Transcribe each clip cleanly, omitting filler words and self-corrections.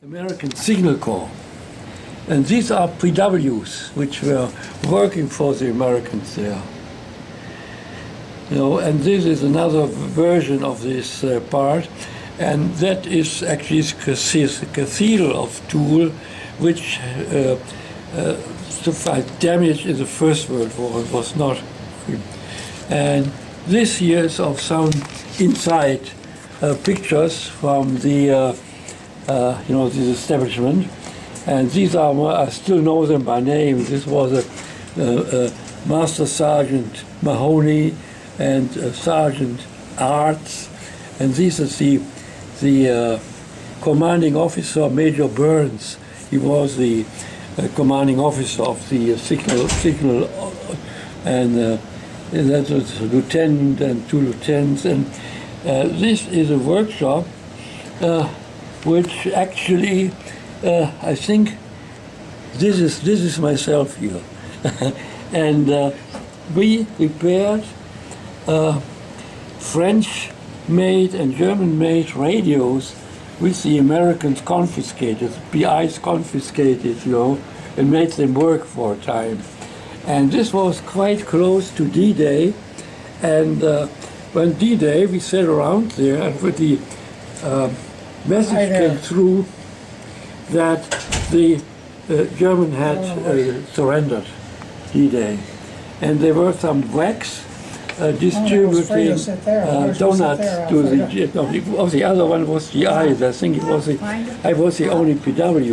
American Signal Corps. And these are PWs, which were working for the Americans there. And this is another version of this part, and that is actually the cathedral of Toul, which suffered damage in the First World War. It was not. And this here is of some inside pictures from the this establishment. And these are, I still know them by name. This was a Master Sergeant Mahoney and Sergeant Arts. And this is the commanding officer, Major Burns. He was the commanding officer of the signal and that was a lieutenant and two lieutenants. And this is a workshop which actually, I think this is myself here. And we repaired French-made and German-made radios which the Americans confiscated, PIs confiscated, and made them work for a time. And this was quite close to D-Day. And when D-Day, we sat around there, and with the message came through that the German had surrendered D-Day. And there were some wax distributing donuts to the other one was the eyes. I think I was the only PW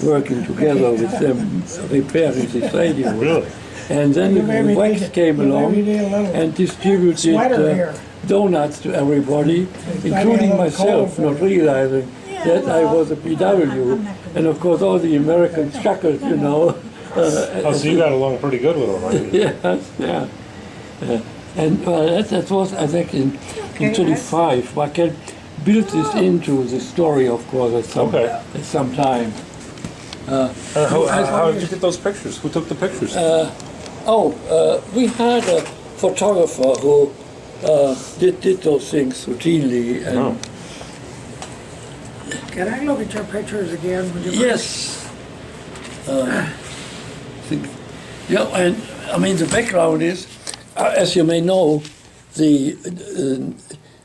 working together with them repairing this radio. Really? And then the wax came along and distributed donuts to everybody, including myself, not realizing that I was a PW. And of course all the Americans chuckled, So you got along pretty good with them, right? Yeah. And that was, I think, in 35. I can build this into the story, of course, at some time. How did you get those pictures? Who took the pictures? We had a photographer who did those things routinely. And Can I look at your pictures again? Would you mind? Yes. And I mean, the background is, as you may know,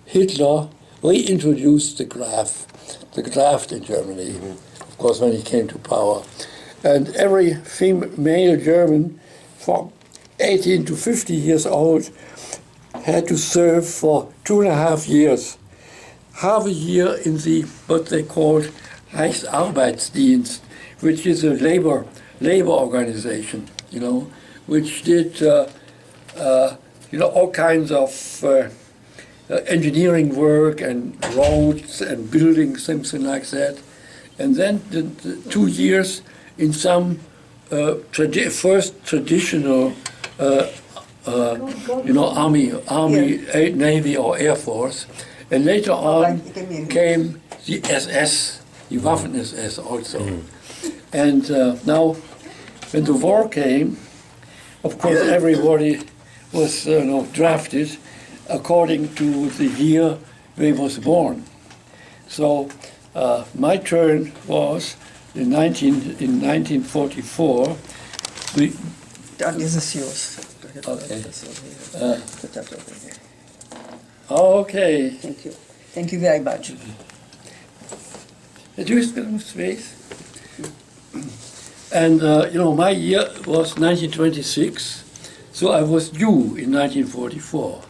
Hitler reintroduced the draft in Germany, of course, when he came to power. And every male German from 18 to 50 years old had to serve for 2.5 years. Half a year in the what they called Reichsarbeitsdienst, which is a labor organization, which did all kinds of engineering work and roads and buildings, something like that. And then the 2 years in some first traditional army, Navy or Air Force. And later on came the SS, the Waffen-SS also. And now, when the war came, of course, everybody was drafted according to the year they was born. So my turn was in 1944. That is yours. Okay. Put that over here. Okay. Thank you. Thank you very much. Do you spell space? And my year was 1926, so I was due in 1944.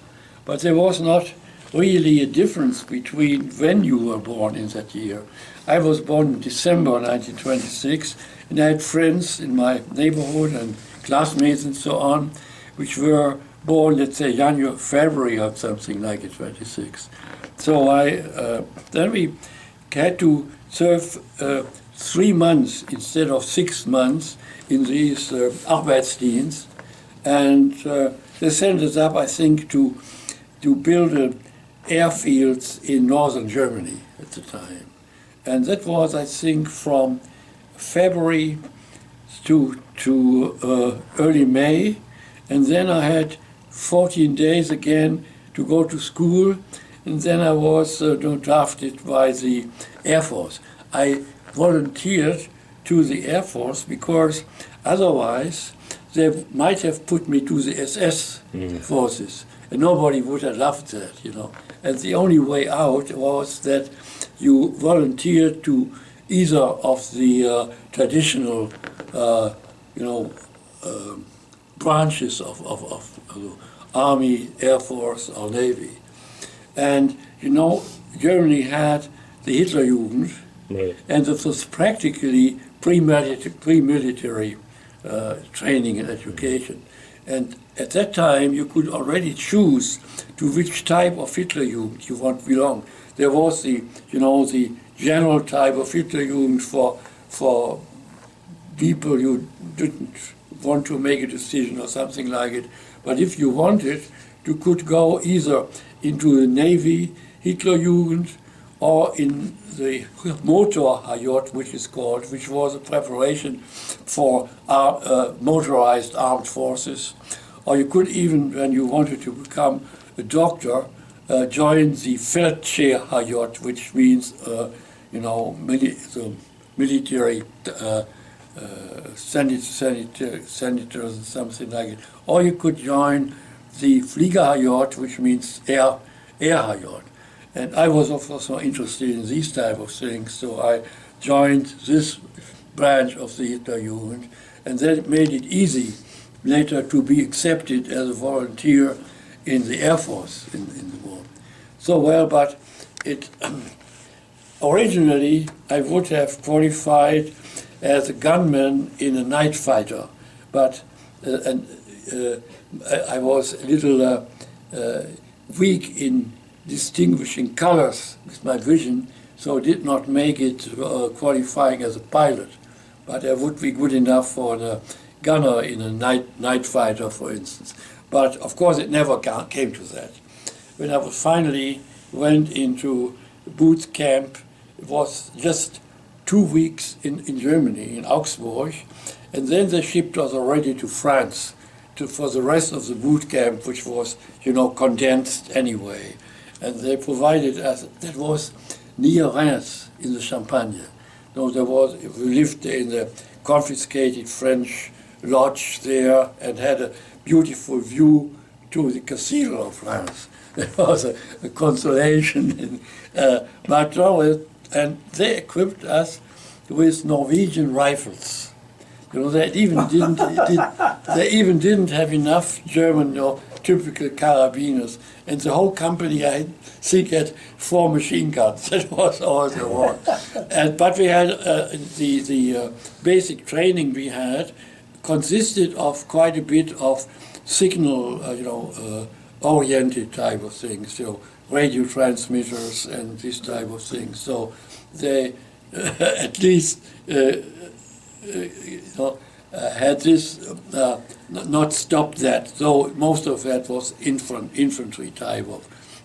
But there was not really a difference between when you were born in that year. I was born in December 1926, and I had friends in my neighborhood and classmates and so on, which were born, let's say, January, February or something like it, 26. So then we had to serve 3 months instead of 6 months in these Arbeitsdienst. And they sent us up, I think, to build airfields in northern Germany at the time. And that was, I think, from February to early May. And then I had 14 days again to go to school, and then I was drafted by the Air Force. I volunteered to the Air Force because otherwise they might have put me to the SS forces, and nobody would have loved that, you know. And the only way out was that you volunteered to either of the traditional, branches of Army, Air Force, or Navy. And, you know, Germany had the Hitlerjugend, Right. and it was practically pre-military training and education. And at that time, you could already choose to which type of Hitlerjugend you want to belong. There was the general type of Hitlerjugend for people you didn't want to make a decision or something like it. But if you wanted, you could go either into the Navy Hitlerjugend or in the Motorjagd, which was a preparation for motorized armed forces. Or you could even, when you wanted to become a doctor, join the Feldjagd, which means, the military senators and something like it. Or you could join the Fliegerjagd, which means Airjagd. And I was also interested in these type of things, so I joined this branch of the Hitlerjugend, and that made it easy later to be accepted as a volunteer in the Air Force in the war. So well, but it originally I would have qualified as a gunman in a night fighter, but I was a little weak in distinguishing colors with my vision, so did not make it qualifying as a pilot. But I would be good enough for a gunner in a night fighter, for instance. But of course it never came to that. When I finally went into boot camp, it was just 2 weeks in Germany, in Augsburg, and then they shipped us already to France for the rest of the boot camp, which was, condensed anyway. And they provided us, that was near Reims in the Champagne. We lived in the confiscated French lodge there and had a beautiful view to the Cathedral of Reims. It was a consolation. And they equipped us with Norwegian rifles. They even didn't have enough German or typical carabiners, and the whole company, I think, had 4 machine guns. That was all there was. But we had the basic training we had consisted of quite a bit of signal, oriented type of things, radio transmitters and this type of things. So they at least had this not stopped that, though most of that was infantry type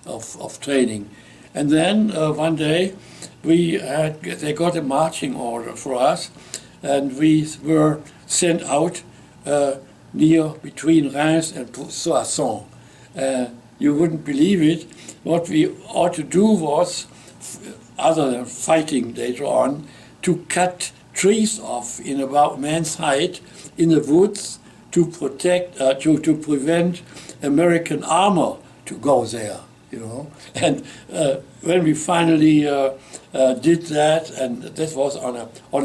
of training. And then one day they got a marching order for us, and we were sent out between Reims and Soissons. You wouldn't believe it. What we ought to do was, other than fighting later on, to cut trees off in about man's height in the woods to prevent American armor to go there, And when we finally did that, and this was on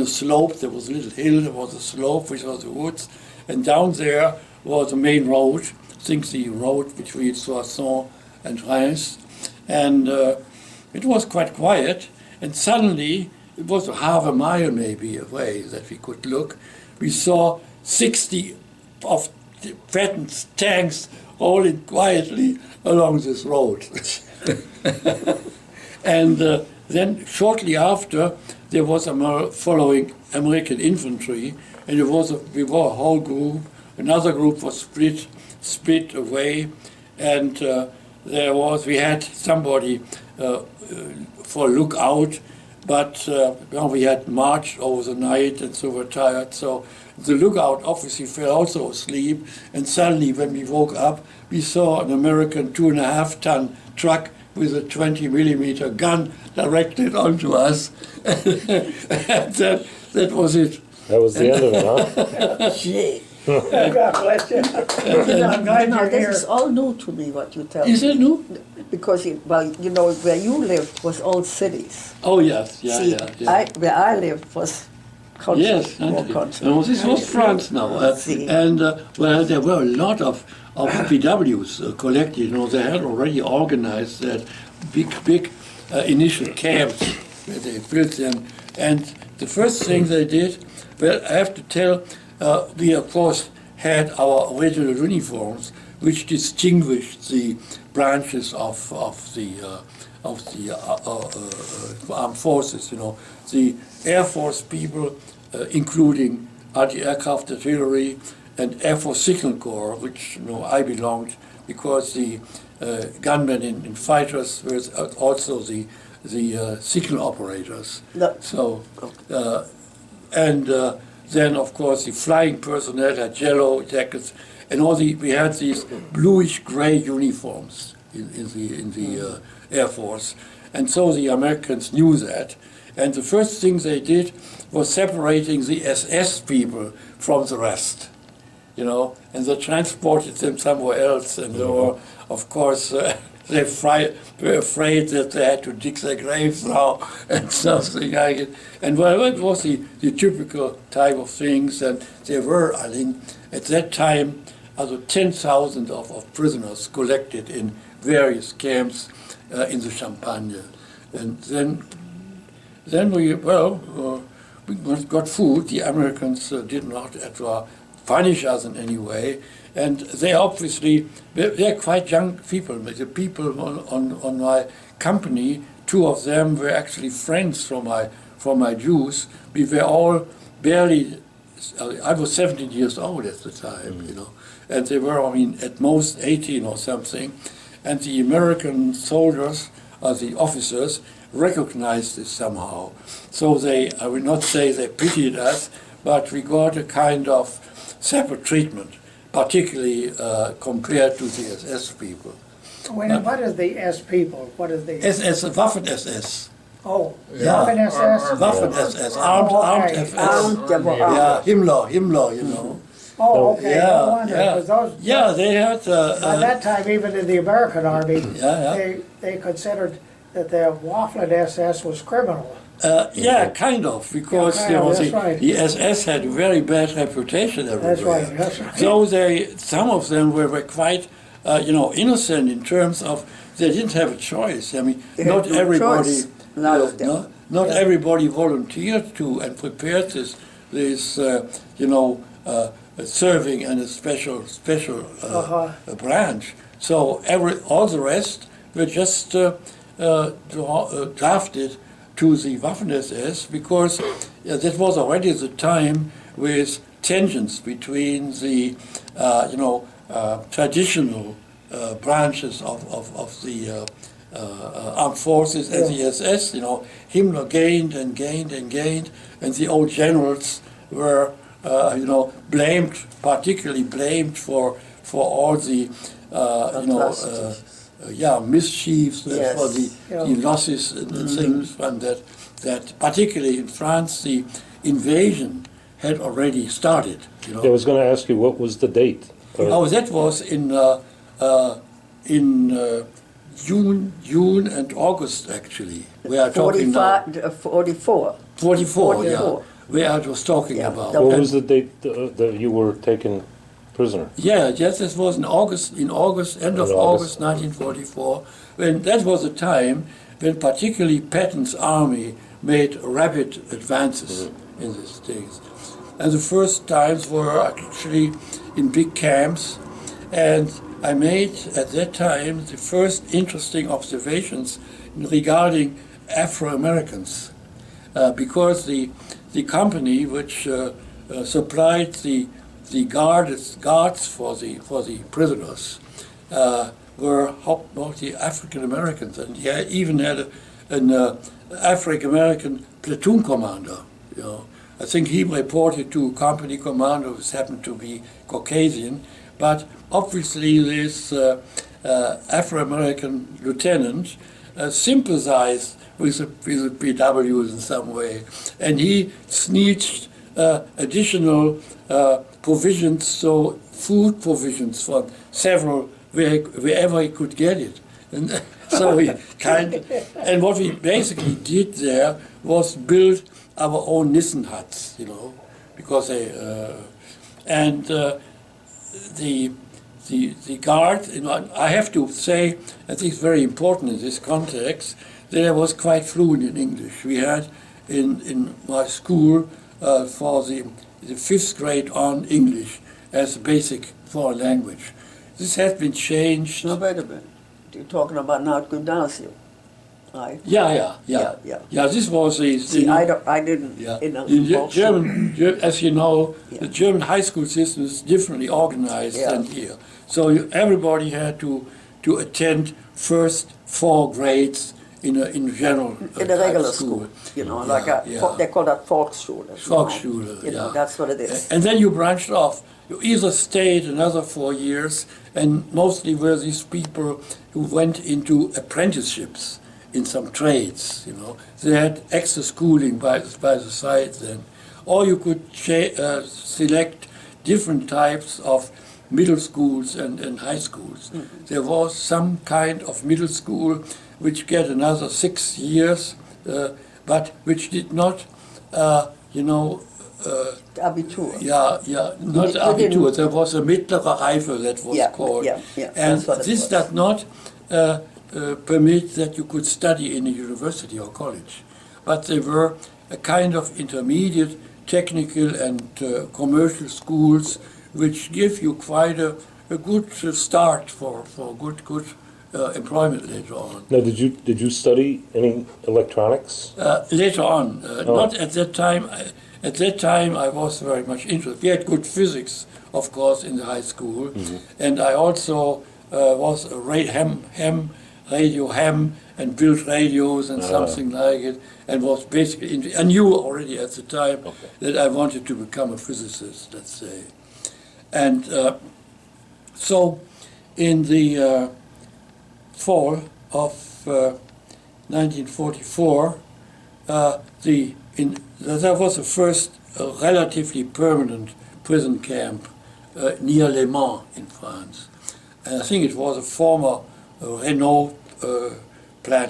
a slope, there was a little hill, there was a slope, which was the woods, and down there was the main road, I think the road between Soissons and Reims, and it was quite quiet, and suddenly, it was half a mile maybe away that we could look, we saw 60 of fattened tanks rolling quietly along this road. And then shortly after, there was following American infantry, and we were a whole group. Another group was split away, and we had somebody for lookout, but we had marched over the night and so were tired. So the lookout obviously fell also asleep, and suddenly when we woke up, we saw an American 2.5-ton truck with a 20 millimeter gun directed onto us. And that was it. That was the end of it, huh? Gee. God bless you. I'm glad Now, you're this here. is all new to me, what you tell Is me. it new? Because, where you lived was all cities. Oh, yes, yeah, See, yeah. where I lived was country, Yes, more country. country. No, this was France now. See. And, well, there were a lot of PWs collected. They had already organized that big initial camps where they built them. And the first thing they did, well, I have to tell, we of course had our original uniforms, which distinguished the branches of the armed forces. The Air Force people, including anti-aircraft artillery and Air Force Signal Corps, which I belonged, because the gunmen in fighters were also the signal operators. No. So, and then of course the flying personnel had yellow jackets, and we had these bluish gray uniforms in the Air Force, and so the Americans knew that. And the first thing they did was separating the SS people from the rest, and they transported them somewhere else, and they were, of course, they were afraid that they had to dig their graves now and something like it. And well, it was the typical type of things, and there were, I think, at that time, 10,000 of prisoners collected in various camps in the Champagne. And then we got food. The Americans did not punish us in any way. And they're quite young people. The people on my company, two of them were actually friends from my Jews. We were all barely, I was 17 years old at the time, and they were, at most 18 or something. And the American soldiers, the officers, recognized this somehow. So I would not say they pitied us, but we got a kind of separate treatment, particularly compared to the SS people. Wait, what is the S people? What is the... SS, Waffen-SS. Oh, Yeah. Waffen-SS? Waffen-SS, Oh, armed okay. SS. Armed. Yeah, Himmler, Oh, okay, no wonder, yeah. 'cause those... Yeah, they had... By that time, even in the American Army, Yeah. they considered that the Waffen-SS was criminal. Yeah, kind of, because Yeah, that's the, right. the SS had a very bad reputation everywhere. That's right, that's right. So some of them were quite, innocent in terms of they didn't have a choice. They had Not no everybody, choice. None of them. not everybody volunteered to and prepared this serving in a special branch. So all the rest were just drafted to the Waffen-SS because that was already the time with tensions between the traditional branches of the armed forces and the SS. Himmler gained and gained and gained, and the old generals were blamed, particularly blamed for all the mischiefs, Yes. for the losses and things from that particularly in France the invasion had already started. I was going to ask you, what was the date? Oh, that was in June and August actually. We are talking now. 44. 44, yeah. 44. Where I was talking Yeah, about. that What And- was the date that you were taken prisoner? Yes, this was in August, end of In August August. 1944, when that was a time when particularly Patton's army made rapid advances in these things. And the first times were actually in big camps, and I made at that time the first interesting observations regarding Afro-Americans, because the company which supplied the guards for the prisoners were mostly African Americans, and he even had an African American platoon commander. I think he reported to a company commander who happened to be Caucasian, but obviously this Afro-American lieutenant sympathized with the PWs in some way, and he sneaked additional provisions, so food provisions for several wherever he could get it. And so and what we basically did there was build our own Nissen huts, because they the guard. I have to say, I think it's very important in this context that I was quite fluent in English. We had in my school for the 5th grade on English as a basic foreign language. This has been changed. No, wait a minute. You're talking about now at gymnasium, right? Yeah. This was the. See, I didn't. Yeah. In German, as you know, the German high school system is differently organized than here. So everybody had to attend first 4 grades in a general in a regular school. They call that Volksschule. Volksschule, That's what it is. And then you branched off. You either stayed another 4 years, and mostly were these people who went into apprenticeships in some trades. They had extra schooling by the side then, or you could select different types of middle schools and high schools. Mm-hmm. There was some kind of middle school which get another 6 years, but which did not, Abitur. Not Abitur. There was a mittlere Reife that was called. And this does not permit that you could study in a university or college. But they were a kind of intermediate technical and commercial schools which give you quite a good start for good employment later on. Now, did you study any electronics? Later on, not at that time. At that time, I was very much interested. We had good physics, of course, in the high school, and I also was a radio ham, and built radios and something like it, and was basically I knew already at the time that I wanted to become a physicist, let's say. And so in the fall of 1944, there was the first relatively permanent prison camp near Le Mans in France. And I think it was a former Renault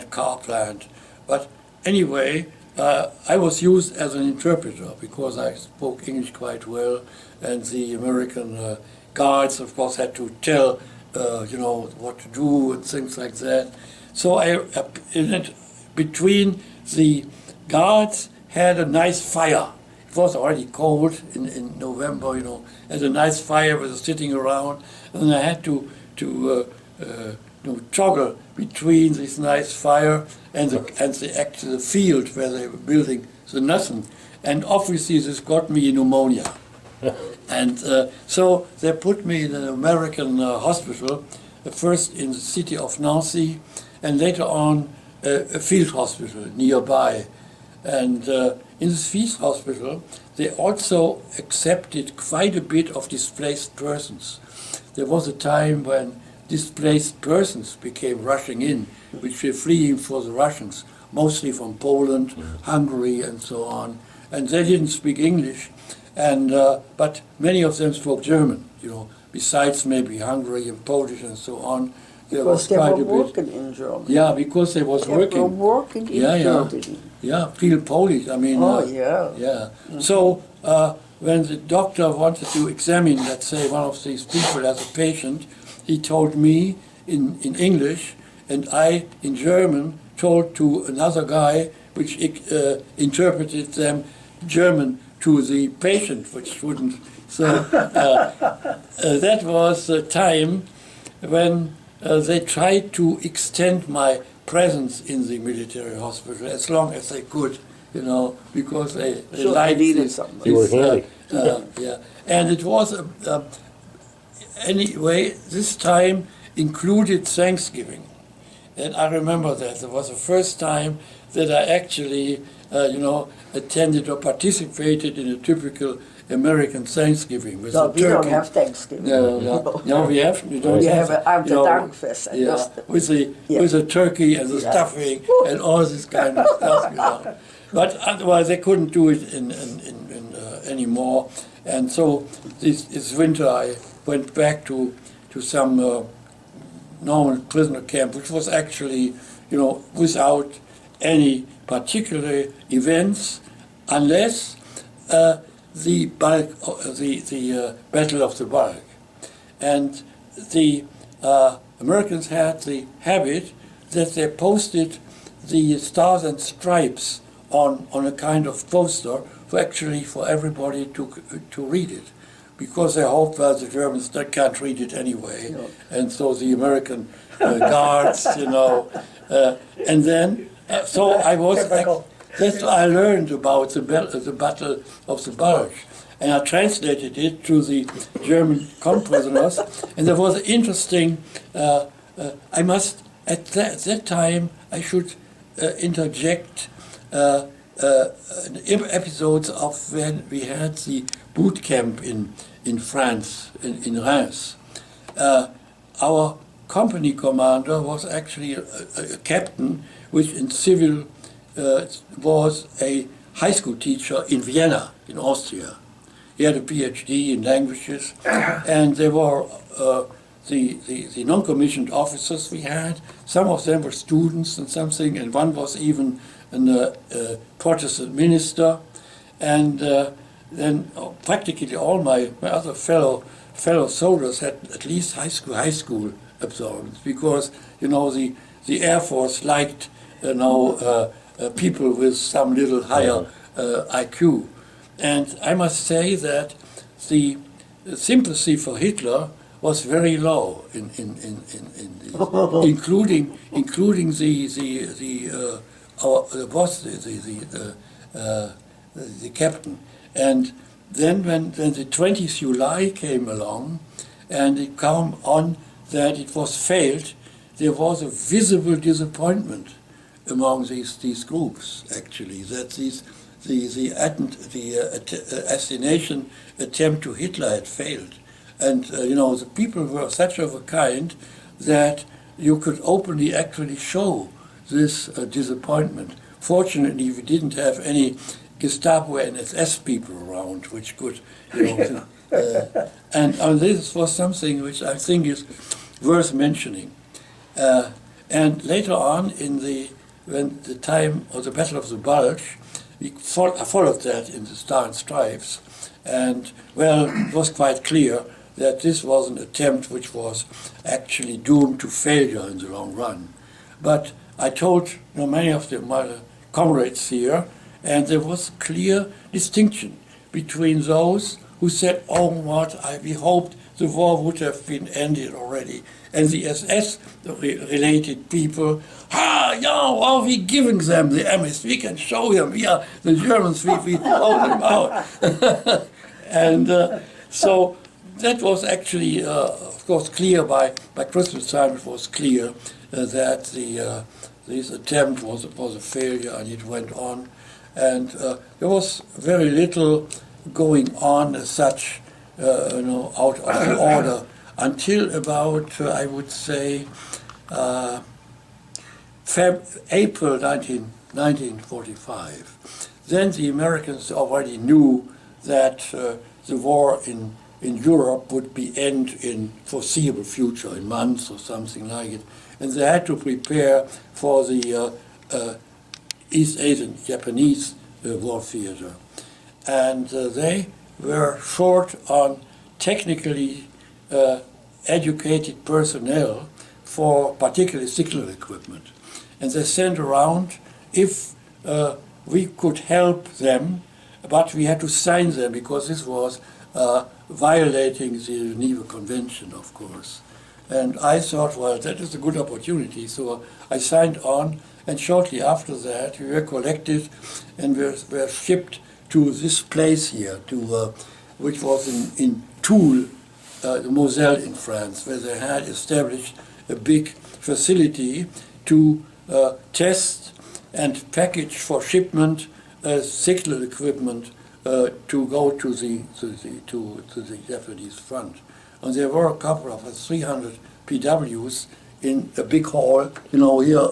car plant. But anyway, I was used as an interpreter because I spoke English quite well, and the American guards, of course, had to tell, what to do and things like that. So between the guards had a nice fire. It was already cold in November, had a nice fire with sitting around, and I had to toggle between this nice fire and the field where they were building the Nissen. And obviously this got me pneumonia. And so they put me in an American hospital, first in the city of Nancy, and later on a field hospital nearby. And in this field hospital, they also accepted quite a bit of displaced persons. There was a time when displaced persons became rushing in, which were fleeing for the Russians, mostly from Poland, Hungary, and so on. And they didn't speak English, and but many of them spoke German. Besides maybe Hungary and Polish and so on. Because they were working in Germany. Yeah, because they was working. They were working in Germany. Yeah, feel Polish. I mean. Yeah. Mm-hmm. So when the doctor wanted to examine, let's say, one of these people as a patient, he told me in English, and I in German told to another guy, which interpreted them German to the patient, which wouldn't. So that was a time when they tried to extend my presence in the military hospital as long as they could, because they liked needed something. You were handy. And it was anyway. This time included Thanksgiving, and I remember that it was the first time that I actually, attended or participated in a typical American Thanksgiving with No, the we turkey. don't have Thanksgiving. No, we have. We don't We have. have after you know, Dankfest. And yeah, just, with the turkey and the Yeah. stuffing and all this kind of stuff. You know. But otherwise, they couldn't do it anymore. And so this winter, I went back to some normal prisoner camp, which was actually, you know, without any particular events, unless the bulk, the Battle of the Bulk. And the Americans had the habit that they posted the Stars and Stripes on a kind of poster for everybody to read it, because they hoped that the Germans can't read it anyway, No. and so the American guards, you know, and then so I was. Typical. That's what I learned about the Battle of the Bulge. And I translated it to the German co-prisoners. And there was an interesting, I must, at that time, I should interject episodes of when we had the boot camp in France, in Reims. Our company commander was actually a captain, which in civil was a high school teacher in Vienna, in Austria. He had a PhD in languages, and they were the non-commissioned officers we had. Some of them were students and something, and one was even a Protestant minister. And then practically all my other fellow soldiers had at least high school absolvents, because you know the Air Force liked people with some little higher IQ. And I must say that the sympathy for Hitler was very low, including the captain. And then when the 20th July came along, and it came on that it was failed, there was a visible disappointment among these groups, actually, that the assassination attempt to Hitler had failed. And the people were such of a kind that you could openly actually show this disappointment. Fortunately, we didn't have any Gestapo and SS people around, which could, and this was something which I think is worth mentioning. And later on, when the time of the Battle of the Bulge, I followed that in the Star and Stripes, and well, it was quite clear that this was an attempt which was actually doomed to failure in the long run. But I told many of my comrades here, and there was clear distinction between those who said, "Oh, we hoped the war would have been ended already," and the SS-related people, we giving them the MS, we can show them, we are the Germans, we throw them out. And so that was actually, of course, clear by Christmas time. It was clear that this attempt was a failure, and it went on. And there was very little going on as such, out of the order until about, I would say, April 1945. Then the Americans already knew that the war in Europe would be end in foreseeable future, in months or something like it, and they had to prepare for the East Asian Japanese war theater. And they were short on technically educated personnel for particularly signal equipment. And they sent around if we could help them, but we had to sign them because this was violating the Geneva Convention, of course. And I thought, well, that is a good opportunity. So I signed on, and shortly after that, we were collected and were shipped to this place here, which was in Toul, the Moselle in France, where they had established a big facility to test and package for shipment signal equipment to go to the Japanese front. And there were a couple of 300 PWs in a big hall, you know, here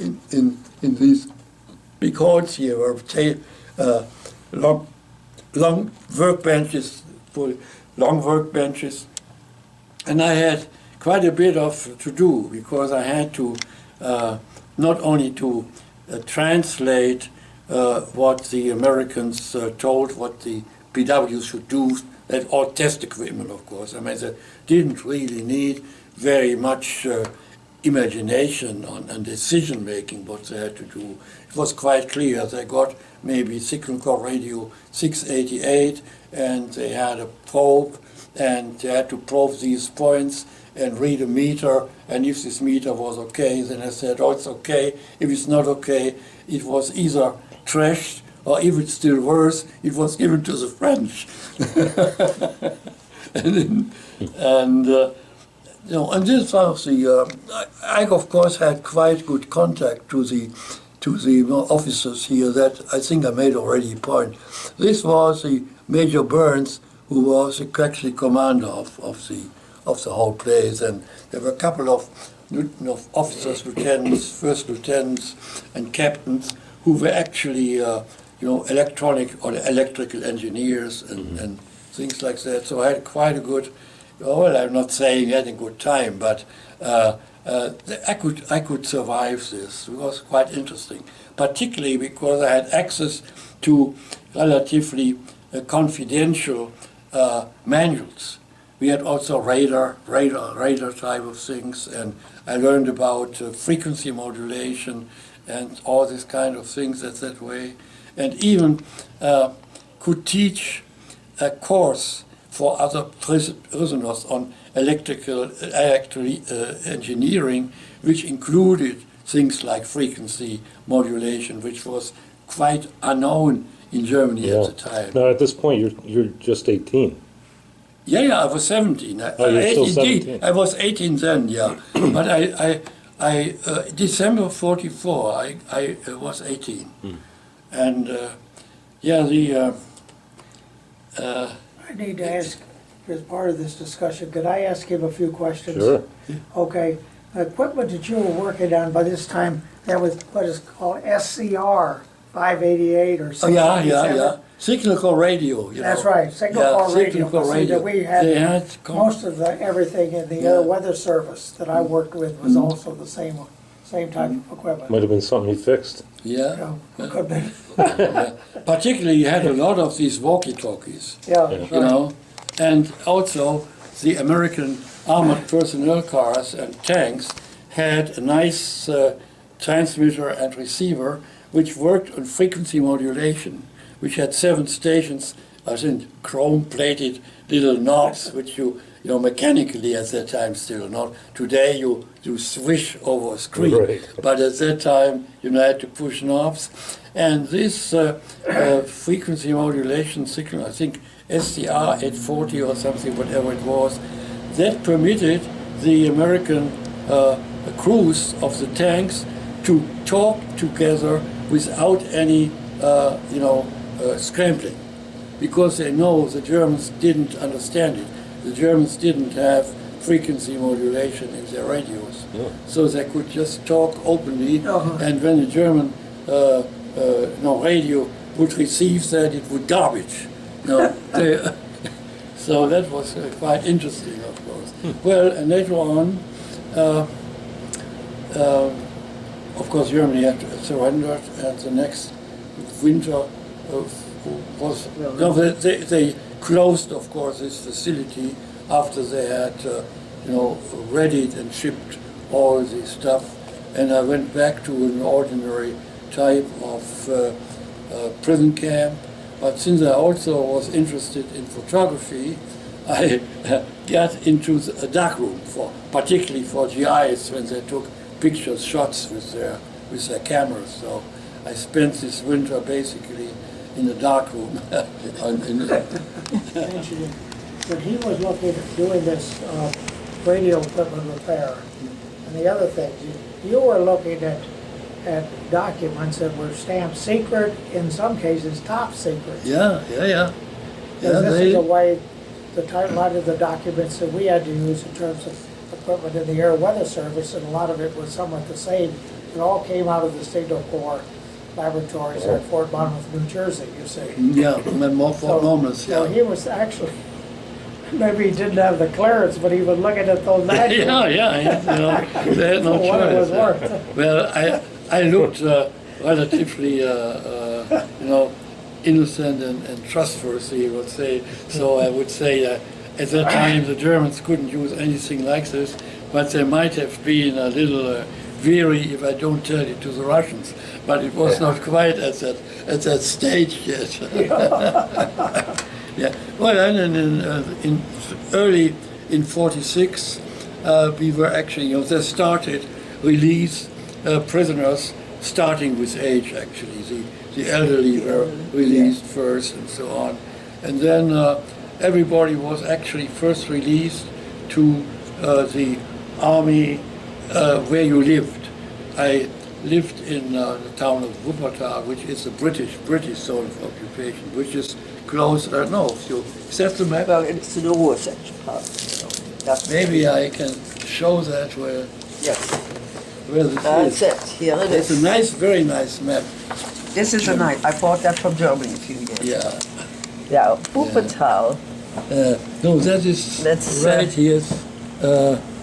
in these big halls here were long workbenches, long workbenches, and I had quite a bit of to do because I had to not only to translate what the Americans told what the PWs should do, that all test equipment, of course. I mean, they didn't really need very much imagination and decision making what they had to do. It was quite clear. They got maybe signal core radio 688, and they had a probe, and they had to probe these points and read a meter, and if this meter was okay, then I said, oh, it's okay. If it's not okay, it was either trashed, or if it's still worse, it was given to the French. You know, and this was the. I of course had quite good contact to the officers here. That I think I made already a point. This was the Major Burns, who was actually commander of the whole place, and there were a couple of officers, lieutenants, first lieutenants, and captains who were actually electronic or electrical engineers and things like that. So I had quite a good. Well, I'm not saying I had a good time, but I could survive this. It was quite interesting, particularly because I had access to relatively confidential manuals. We had also radar type of things, and I learned about frequency modulation and all these kind of things that way, and even could teach a course for other prisoners on electrical engineering, which included things like frequency modulation, which was quite unknown in Germany at the time. Now, at this point, you're just 18. Yeah, I was 17. You're still 17. I was 18 then, yeah. But I December 44, I was 18. And I need to ask, as part of this discussion, could I ask him a few questions? Sure. Okay, the equipment that you were working on by this time, that was what is called SCR 588 or Oh, something. yeah. Signal core radio, That's right, signal core radio. Signal core See, that radio. we had They had most of everything in the Air Weather Service that I worked with was also the same type of equipment. Might have been something he fixed. Yeah. Could be. Particularly, you had a lot of these walkie-talkies, Yeah, you know, and also the American armored personnel cars and tanks had a nice transmitter and receiver which worked on frequency modulation, which had 7 stations, I think, chrome-plated little knobs, which you mechanically at that time still not. Today you swish over a screen, Right. but at that time you had to push knobs. And this frequency modulation signal, I think SCR 840 or something, whatever it was, that permitted the American crews of the tanks to talk together without any, scrambling, because they know the Germans didn't understand it. The Germans didn't have frequency modulation in their radios, so they could just talk openly. And when the German radio would receive that, it would garbage. So that was quite interesting, of course. Well, and later on, of course, Germany had surrendered, and the next winter was they closed, of course, this facility after they had readied and shipped all the stuff, and I went back to an ordinary type of prison camp. But since I also was interested in photography, I got into a darkroom particularly for GIs when they took pictures, shots with their cameras. So I spent this winter basically in the darkroom. When he was looking at doing this radio equipment repair and the other things, you were looking at at documents that were stamped secret, in some cases top secret. Yeah. Because this is the way a lot of the documents that we had to use in terms of equipment in the Air Weather Service, and a lot of it was somewhat the same. It all came out of the Signal Corps laboratories at Fort Monmouth, New Jersey, you see. Yeah, more for moments, So yeah. he was actually, maybe he didn't have the clearance, but he was looking at those documents. Yeah, they had no What it was choice. worth. Well, I looked relatively, innocent and trustworthy, I would say. So I would say at that time the Germans couldn't use anything like this, but they might have been a little weary if I don't tell it to the Russians. But it was not quite at that stage yet. Yeah. Well, and in early in '46, we were actually, they started release prisoners starting with age. Actually, the elderly were released first, and so on, and then everybody was actually first released to the army where you lived. I lived in the town of Wuppertal, which is a British zone of occupation, which is close. I don't know if you. Is that the map? Well, it's the Ruhrgebiet part. That's Maybe I can show that where Yes, this that's is. it. Here it It's a is. nice, very nice map. This is a nice. I bought that from Germany a few years. Yeah. Yeah, Wuppertal. No, that is That's, right here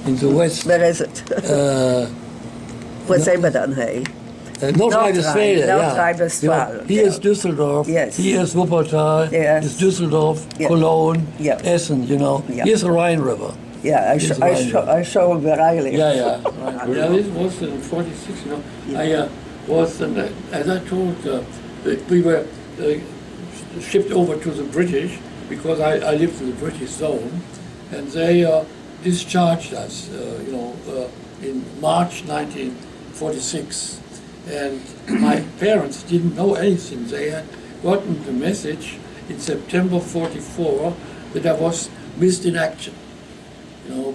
in the west. Where is it? Wo zijn we dan, hey? Nordrhein-Westfalen, ja. Nordrhein-Westfalen, Ja. Hier is Düsseldorf, Yes. here is Wuppertal, Yes. is Düsseldorf, Yeah. Cologne, Yeah. Essen, Yeah. Here's the Rhine River. Yeah, This is Rhine. I show him where I live. Yeah. Yeah, this was in '46, I was, as I told, we were shipped over to the British because I lived in the British zone, and they discharged us, in March 1946. And my parents didn't know anything. They had gotten the message in September '44 that I was missed in action.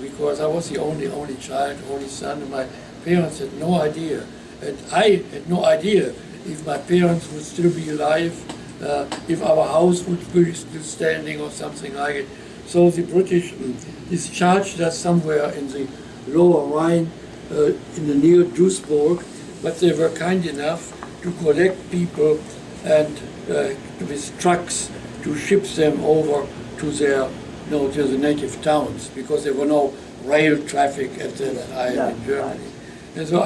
Because I was the only child, only son, and my parents had no idea. And I had no idea if my parents would still be alive, if our house would be still standing or something like it. So the British discharged us somewhere in the lower Rhine, in the near Duisburg, but they were kind enough to collect people and with trucks to ship them over to their to the native towns, because there were no rail traffic at that time in Germany. Right. And so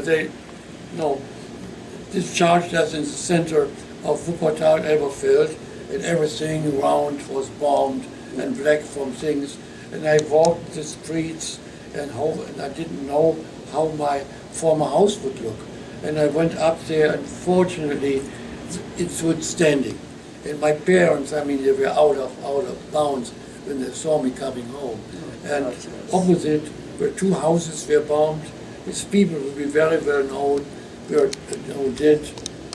they discharged us in the center of Wuppertal, Elberfeld, and everything around was bombed and black from things. And I walked the streets and I didn't know how my former house would look. And I went up there, and fortunately it stood standing. And my parents, they were out of bounds when they saw me coming home. And opposite were two houses were bombed. These people would be very well known, were dead.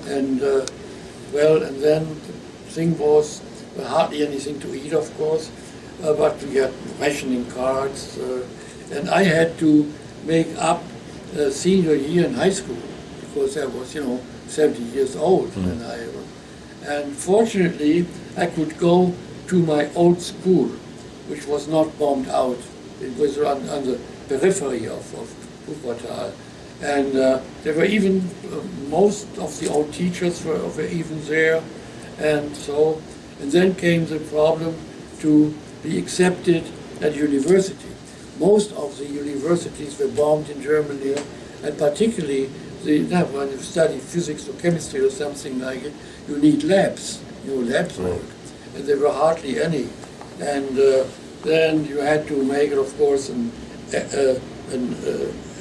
And and then the thing was hardly anything to eat, of course, but we had rationing cards. And I had to make up senior year in high school because I was, 70 years old when And fortunately, I could go to my old school, which was not bombed out. It was on the periphery of Wuppertal. And there were even, most of the old teachers were even there. And then came the problem to be accepted at university. Most of the universities were bombed in Germany, and particularly when you study physics or chemistry or something like it, you need labs, labs work, and there were hardly any. And then you had to make, of course, an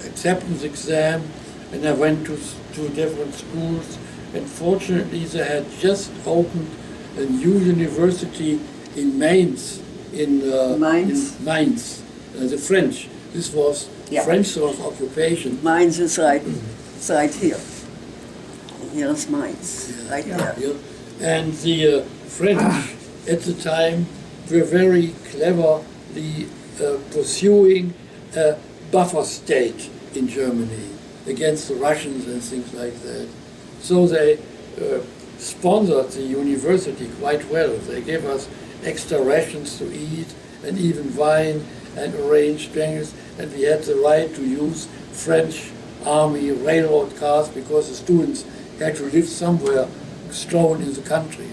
acceptance exam, and I went to different schools, and fortunately they had just opened a new university in Mainz, Mainz, the French. This was French sort of occupation. Mainz is right here. Here's Mainz, right there. Yeah. And the French at the time were very cleverly pursuing a buffer state in Germany. against the Russians and things like that. So they sponsored the university quite well. They gave us extra rations to eat and even wine and arranged things, and we had the right to use French army railroad cars because the students had to live somewhere strewn in the country,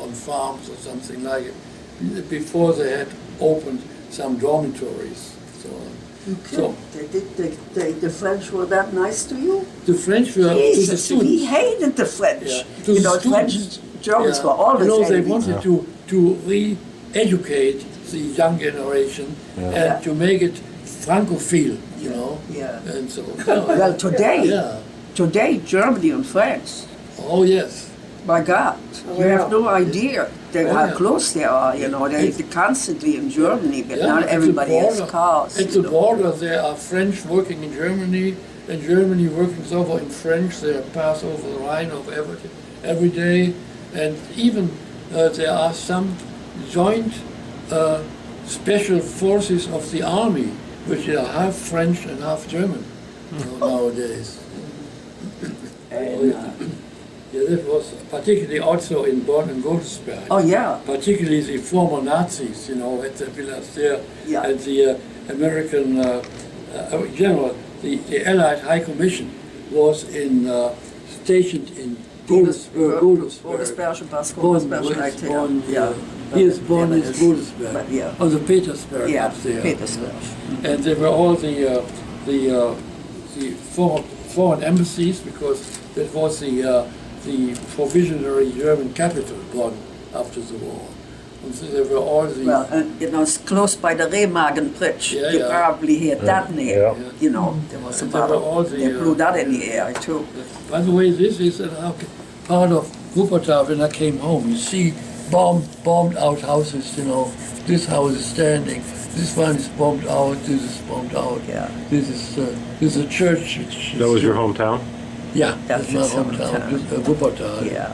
on farms or something like it, before they had opened some dormitories. So, so The French were that nice to you? the French were to the Jesus, we students. hated the French. Yeah. To You the know, French students. Germans Yeah. were always You know, they enemies. wanted to re-educate the young generation and Yeah. to make it Francophile, you know. Yeah. And so, Well, today, yeah. today, Germany and France, Oh yes. my God, Oh, you yeah. have no idea how yeah. close they are, you know, they're constantly in Germany, but Yeah, not at the everybody has border- cars. At you the know. border, there are French working in Germany, and Germany working over in French. They pass over the Rhine of every day, and even there are some joint special forces of the army, which are half French and half German nowadays. And, Yeah, that was particularly also in Bonn and Godesberg. oh, yeah, Particularly the former Nazis, you know, at the villas there, Yeah. and the American general, the Allied High Commission was stationed in Godesberg. Godesberg, Godesberg, I tell Bonn, you. Yeah. Here's Bonn, Yeah, is but Godesberg. but yeah. On the Petersburg Yeah, up there. Petersburg. And they were all the foreign embassies, because that was the provisionary German capital, Bonn, after the war. And so they were all the Well, you know, it's close by the Remagen Bridge. Yeah, You yeah. probably hear that name. Yeah. You know, there was And about there were all the, they blew that in the air too. By the way, this is part of Wuppertal when I came home. You see bombed out houses, you know. This house is standing, this one is bombed out, this is bombed out. Yeah. This is a church. Which That was your hometown? Yeah, That's that's my your hometown, hometown. Wuppertal. Yeah.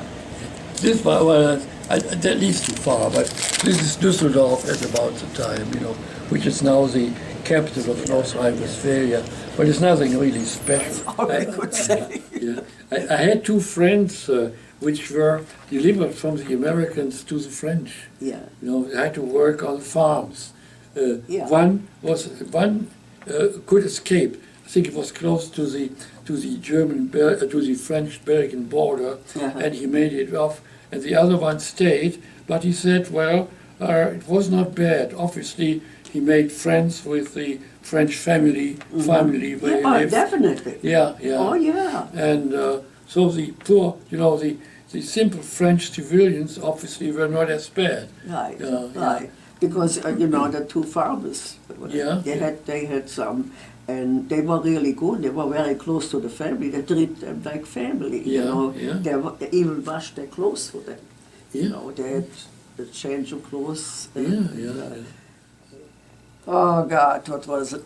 This one, well, that leads too far, but this is Düsseldorf at about the time, you know, which is now the capital of North Rhine-Westphalia, but it's nothing really special. All I could say. Yeah. I had two friends which were delivered from the Americans to the French. Yeah. You know, they had to work on farms. Yeah. One could escape. I think it was close to the French-Belgian border, Uh-huh. and he made it off. And the other one stayed, but he said, well, it was not bad. Obviously, he made friends with the French family where he Yeah, lived. definitely. Yeah, yeah. Oh, yeah. And so the poor, you know, the simple French civilians obviously were not as bad. Right, Yeah, right. Because, you know, the two farmers, Yeah. they had some, and they were really good. They were very close to the family. They treated them like family, you Yeah, know. yeah. They even washed their clothes for them. Yeah. You know, they had the change of clothes. Yeah. Oh God,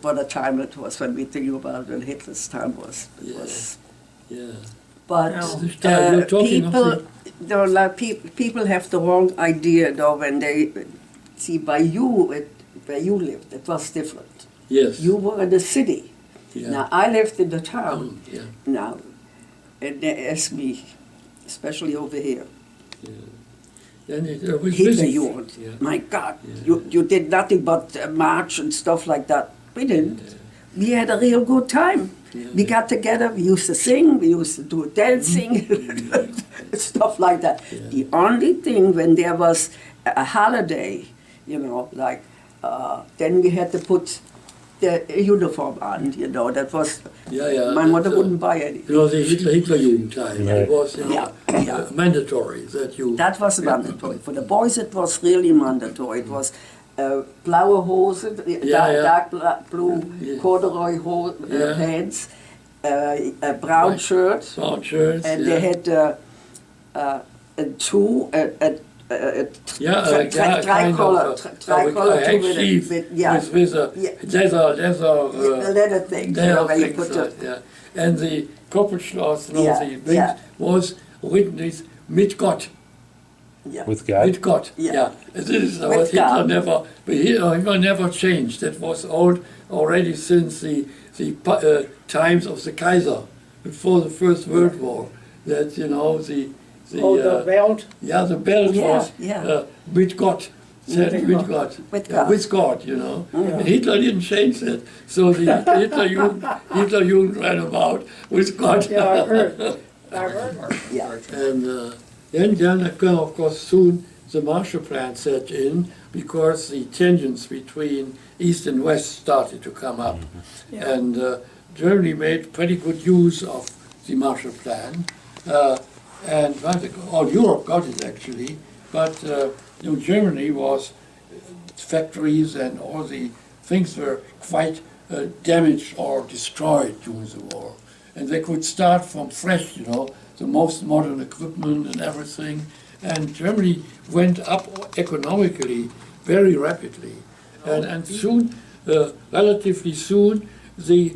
what a time it was when we think about when Hitler's time was. It Yeah. was. Yeah. But This time you're talking of people, there are like people have the wrong idea though when they see by you where you lived. It was different. Yes. You were in the city. Yeah. Now I lived in the town. Yeah. Now, and they asked me, especially over here, And it was Hitler, busy. you want? Yeah. My God, Yeah. you did nothing but march and stuff like that. We didn't. We had a real good time. Yeah. We got together, we used to sing, we used to do dancing, stuff like that. Yeah. The only thing when there was a holiday, you know, like, then we had to put the uniform on, you know, that was, Yeah. my mother that's, wouldn't buy any. You know, the Hitlerjugend time. Right. It was you know, Yeah. mandatory that you. That was mandatory. For the boys, it was really mandatory. It was blaue Hose, Yeah. dark blue Yeah. corduroy Yeah. pants, a brown Right. shirt, Brown shirts. and yeah. they had tricolor, tricolor a too with sheath yeah, with a Yeah. leather leather thing, you know, where you put the, yeah. And the Koppelschloss, you know, Yeah, the wings yeah. was written with mit Gott. yeah. With God? With God, Yeah. yeah. And this is With what Hitler God. never, but Hitler never changed. That was old already since the times of the Kaiser. before the First World War, that, you know, the The belt, yeah, the belt Yeah, was yeah. with God. Said with God. With God. With God, you know. And Hitler didn't change that. So the Hitler Jugend ran about with God. yeah, I heard. I heard. Yeah. And then, of course, soon the Marshall Plan set in because the tensions between East and West started to come up. Yeah. And Germany made pretty good use of the Marshall Plan. And all Europe got it actually, but you know, Germany was factories and all the things were quite damaged or destroyed during the war, and they could start from fresh, you know, the most modern equipment and everything, and Germany went up economically very rapidly, and soon, relatively soon, the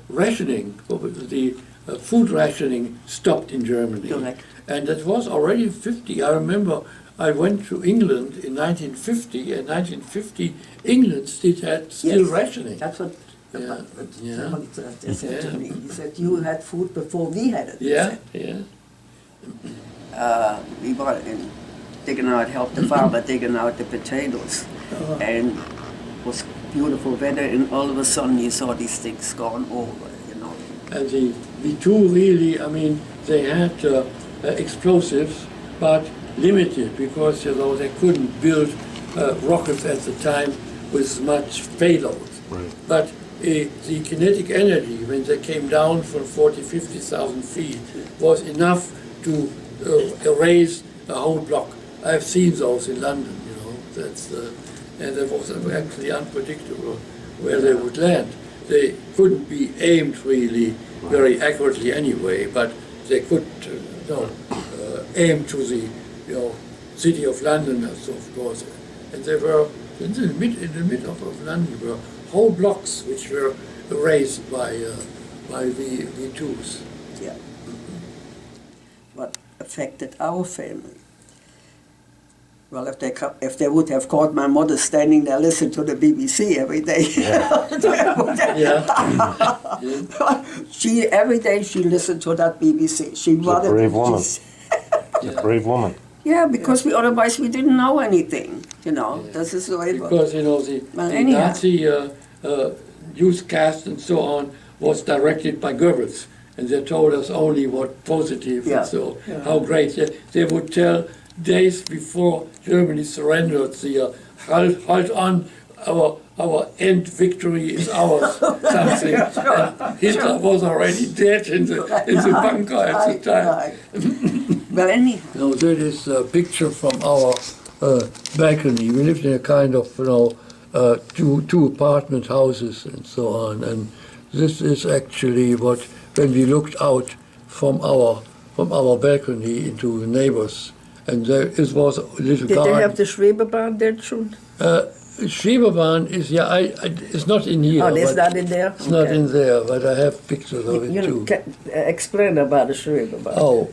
rationing, the food rationing stopped in Germany. Correct. And that was already 50. I remember I went to England in 1950, and 1950 England still Yes. rationing. That's what Yeah, yeah. someone said to Yeah. me. He said, you had food before we had it. he Yeah, said. yeah. We were digging out, helped the farmer digging out the potatoes. And it was beautiful weather, and all of a sudden you saw these things gone over, you know. And the two really, I mean, they had explosives, but limited because, you know, they couldn't build rockets at the time with much payload. Right. But the kinetic energy, when they came down from 40, 50,000 feet, was enough to erase a whole block. I've seen those in London, you know. That's and it was actually unpredictable where they would land. They couldn't be aimed really very accurately anyway, but they could aim to the, you know, city of London, of course. And they were in the middle of London were whole blocks which were erased by V2s. Yeah. What affected our family? Well, if they would have caught my mother standing there listening to the BBC every day, Yeah. every day she listened to that BBC. She a brave woman. Yeah. Brave woman. Yeah, because otherwise we didn't know anything. You know, Yeah. this is the way it was. Because, you know, the anyhow. Nazi newscast and so on was directed by Goebbels, and they told us only what positive Yeah. and so how great. They would tell days before Germany surrendered, the halt on, our end victory is ours, something. And Hitler was already dead in the bunker at the time. Well, anyhow. No, that is a picture from our balcony. We lived in a kind of, you know, two apartment houses and so on. And this is actually what, when we looked out from our balcony into the neighbors, and there it was a little Did garden. they have the Schwebebahn there, June? Schwebebahn is, yeah, it's not in here. Oh, it's but not in there? It's not Okay. in there, but I have pictures of it You too. can explain about the Schwebebahn. Oh,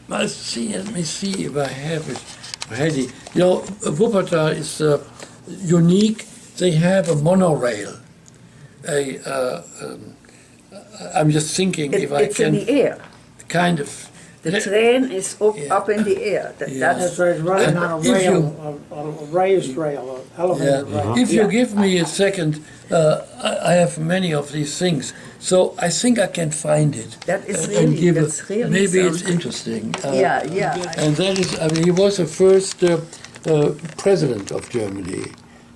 let me see if I have it ready. You know, Wuppertal is unique. They have a monorail. I'm just thinking if I It's can in the air. kind of. The train is Yeah. up in the air. Yeah. That's right, it's running on a If rail, you- a raised rail, an Yeah. elevated rail. If you give me a second, I have many of these things, so I think I can find it. That is and really, give that's it. really Maybe it's something. interesting. Yeah, yeah. And that is, I mean, he was the first president of Germany.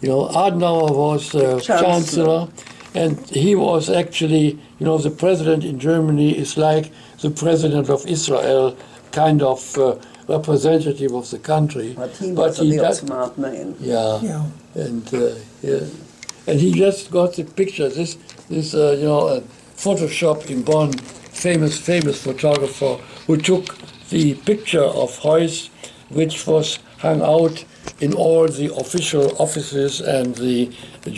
You know, Adenauer was chancellor, and he was actually, you know, the president in Germany is like the president of Israel, kind of representative of the country. But he was a real does- smart man. Yeah, Yeah. and yeah, and he just got the picture. This you know, Photoshop in Bonn, famous photographer who took the picture of Heuss, which was hung out in all the official offices and the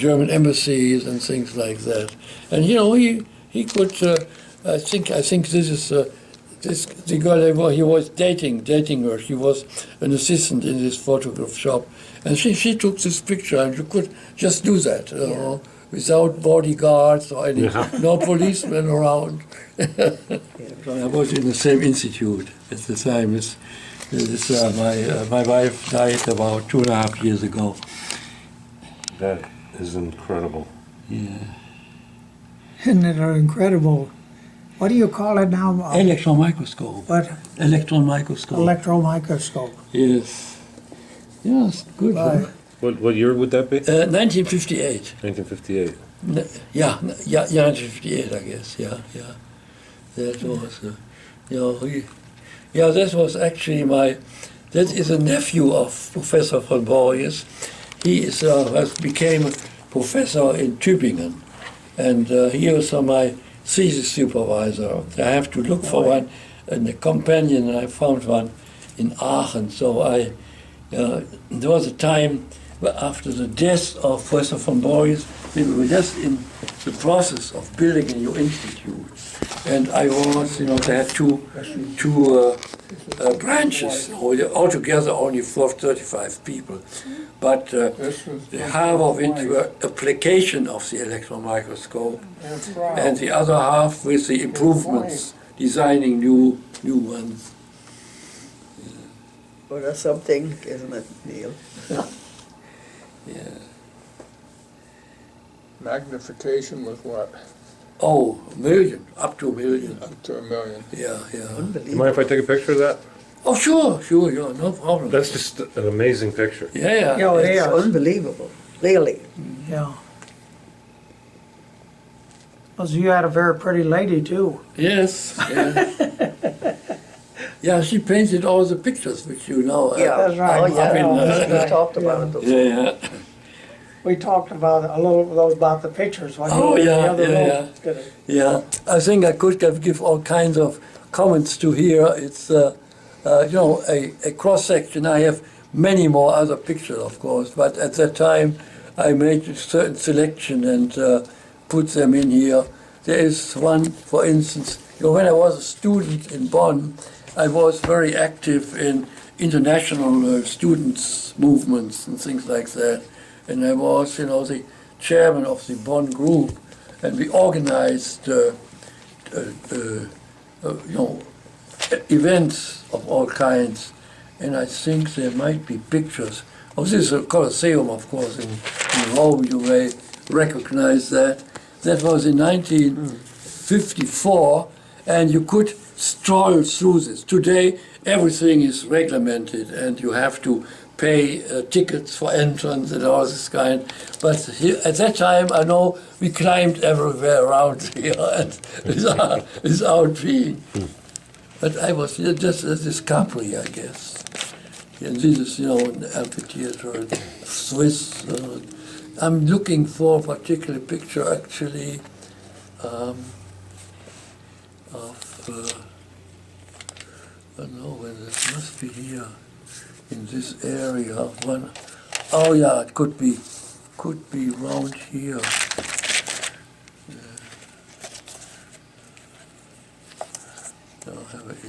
German embassies and things like that. And you know, he could. I think this is. The girl he was dating her. She was an assistant in this photograph shop, and she took this picture, and you could just do that, you know, without bodyguards or any, no policemen around. I was in the same institute at the time. My wife died about 2.5 years ago. That is incredible. Yeah. Isn't it incredible? What do you call it now? Electron microscope. What? Electron microscope. Electron microscope. Yes. Yes, good. Right. What year would that be? 1958. 1958. Yeah, 1958, I guess. Yeah. That was, that was actually that is a nephew of Professor von Borries. He became a professor in Tübingen, and he was my thesis supervisor. I have to look for one in the companion, and I found one in Aachen. So there was a time after the death of Professor von Borries, we were just in the process of building a new institute. And I was, they had two branches, altogether only 35 people. But half of it were application of the electron microscope, and the other half with the improvements, designing new ones. Well, that's something, isn't it, Neil? Yeah. Magnification with what? Oh, a million, up to a million. Up to 1 million. Yeah. Do you Unbelievable. mind if I take a picture of that? Oh, sure, no problem. That's just an amazing picture. Yeah. Yeah, it It's is. unbelievable, really. Yeah. Well, you had a very pretty lady too. Yes. Yeah. Yeah, she painted all the pictures, which you know. Yeah. That's right. Oh, yeah. Yeah. We talked about it. Yeah. We talked about a little about the pictures. When Oh, you were in yeah, the other yeah, room. Did it? Yeah, I think I could give all kinds of comments to here. It's, a cross-section. I have many more other pictures, of course, but at that time I made a certain selection and put them in here. There is one, for instance, when I was a student in Bonn, I was very active in international students' movements and things like that. And I was, the chairman of the Bonn group, and we organized, events of all kinds. And I think there might be pictures. Oh, this is a Colosseum, of course, in Rome. You may recognize that. That was in 1954, and you could stroll through this. Today, everything is regulated, and you have to pay tickets for entrance and all this kind. But here, at that time, I know we climbed everywhere around here and without being. But I was just a discovery, I guess. And this is, an amphitheater, Swiss. I'm looking for a particular picture, actually, of, I don't know whether it must be here. In this area, one, oh yeah, it could be round here.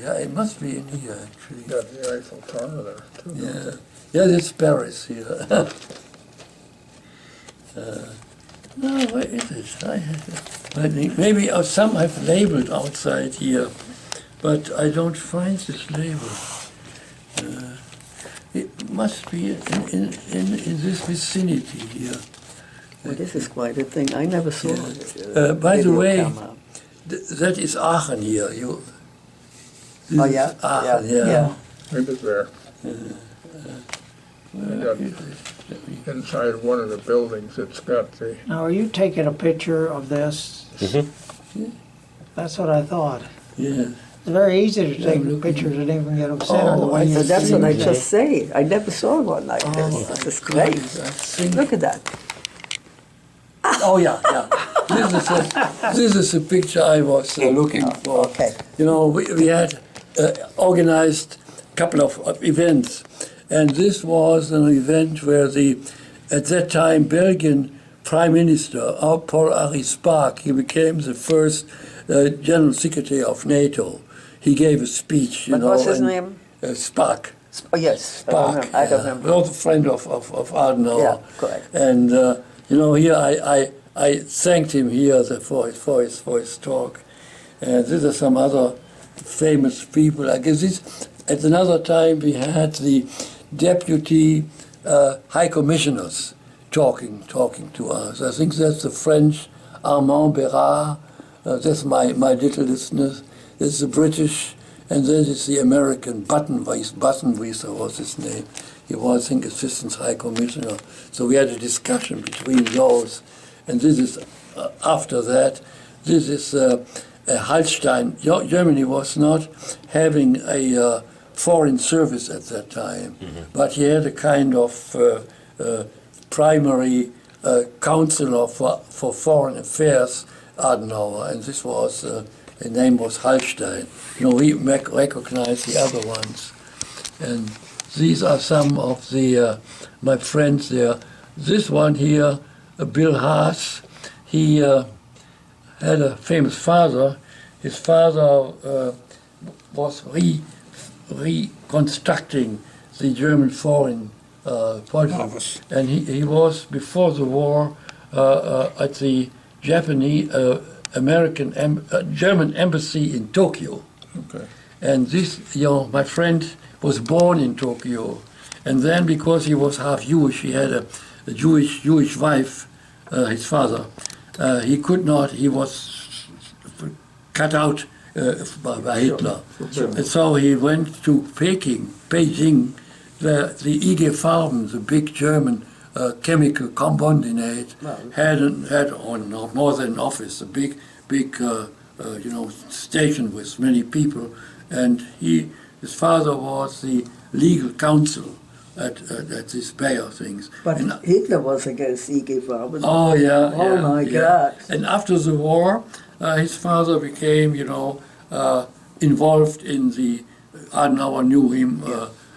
Yeah, it must be in here actually. Got the Eiffel Tower there too. Yeah, it's Paris here. No, where is it? Maybe some I've labeled outside here, but I don't find this label. It must be in this vicinity here. Well, this is quite a thing. I never saw it. By the Video way, camera. that is Aachen here. This Oh, is yeah? Aachen, Yeah. It was there. Where Yeah. is it? Inside one of the buildings, it's got the, Now, are you taking a picture of this? That's what I thought. Yeah. It's very easy to Yeah, take looking. pictures and even get them centered Oh, the way I you So that's what I see. just say. I never saw one like this. Oh, This is my great. goodness, I think- Look at that. Oh yeah. This is a picture I was looking for. Okay. We had organized a couple of events, and this was an event where at that time, Belgian Prime Minister, Paul-Henri Spaak, he became the first General Secretary of NATO. He gave a speech, What was his name? Spaak. Oh, yes. Spaak. I remember. He was a friend of Adenauer. Yeah, correct. And here I thanked him here for his talk. And these are some other famous people. I guess this, at another time we had the deputy high commissioners talking to us. I think that's the French Armand Berard. That's my little listeners. There's the British, and then it's the American Buttonwieser was his name. He was, I think, Assistant High Commissioner. So we had a discussion between those. And this is, after that, this is Hallstein. Germany was not having a foreign service at that time, but he had a kind of primary counselor for foreign affairs, Adenauer, and this was, the name was Hallstein. We recognize the other ones. And these are some of the my friends there. This one here, Bill Haas, he had a famous father. His father was reconstructing the German foreign policy, and he was before the war at the Japanese German embassy in Tokyo. Okay. And this, my friend was born in Tokyo, and then because he was half Jewish, he had a Jewish wife, his father. He could not. He was cut out by Hitler, and so he went to Beijing, where the IG Farben, the big German chemical combinate, had on more than an office, a big station with many people, and his father was the legal counsel at this Bayer things. But Hitler was against IG Farben. Oh yeah. Oh my God. And after the war, his father became, involved in the. Adenauer knew him,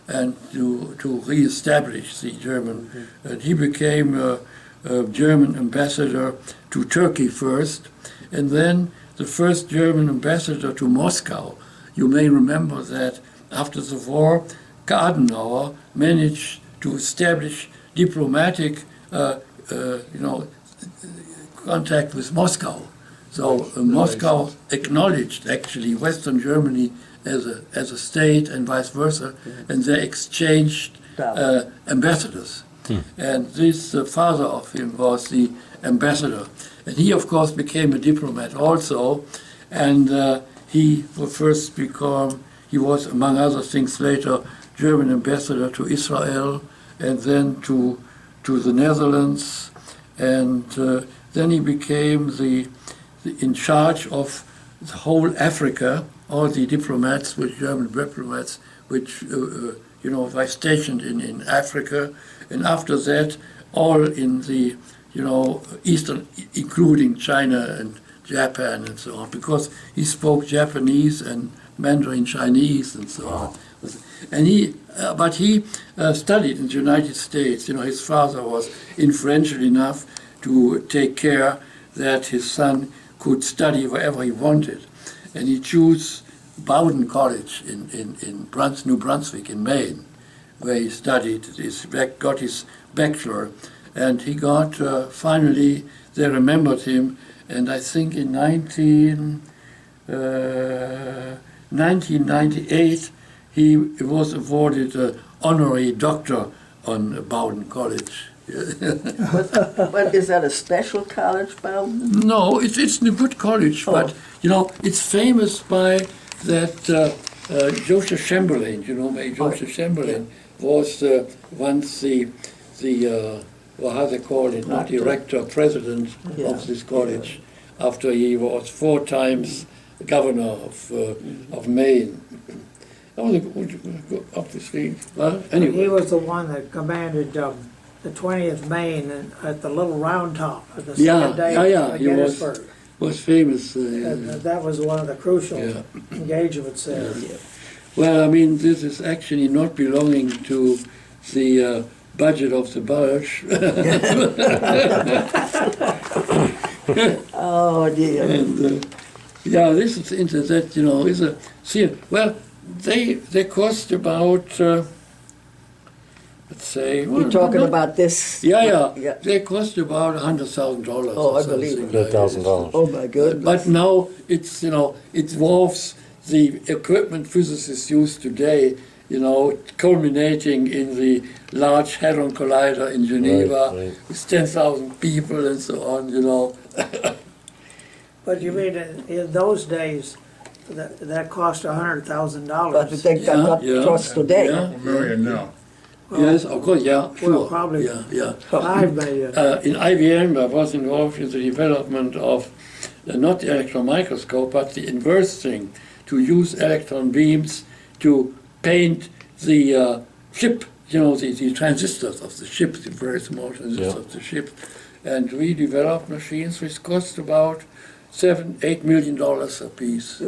and to re-establish the German. And he became a German ambassador to Turkey first, and then the first German ambassador to Moscow. You may remember that after the war, Adenauer managed to establish diplomatic, contact with Moscow. So Moscow acknowledged actually Western Germany as a state and vice versa, and they exchanged ambassadors. And this father of him was the ambassador, and he of course became a diplomat also, and he was among other things later German ambassador to Israel, and then to the Netherlands, and then he became in charge of the whole Africa. All the diplomats, German diplomats, which were stationed in Africa, and after that, all in the Eastern, including China and Japan and so on, because he spoke Japanese and Mandarin Chinese and so on. And he studied in the United States. His father was influential enough to take care that his son could study wherever he wanted. And he chose Bowdoin College in New Brunswick in Maine, where he studied, got his bachelor, and he got, finally, they remembered him, and I think in 1998, he was awarded an honorary doctor on Bowdoin College. But is that a special college, Bowdoin? No, it's a good college, but it's famous by that Joseph Chamberlain. Joseph Chamberlain was once the how they call it, not director, president of this college, after he was 4 times governor of Maine. Obviously, well, anyway. He was the one that commanded the 20th Maine at the Little Round Top at the second day of Gettysburg. He was famous. That was one of the crucial engagements there. Yeah. Well, I mean, this is actually not belonging to the budget of the Bulge. Oh dear. And this is interesting. Is a well, they cost about let's say. You're talking about this? Yeah. They cost about $100,000. Oh, or I believe something it. like $100,000. Oh, my goodness. But now it's, it involves the equipment physicists use today, culminating in the Large Hadron Collider in Geneva Right. with 10,000 people and so on, But you mean in those days, that cost But $100,000? they got Yeah, cost today. yeah. A million now. Yes, of course, yeah, sure. Well, probably Yeah. 5 million. In IBM, I was involved in the development of not the electron microscope, but the inverse thing, to use electron beams to paint the chip, the transistors of the ship, the very small transistors of the ship. And we developed machines which cost about $7-8 million a piece.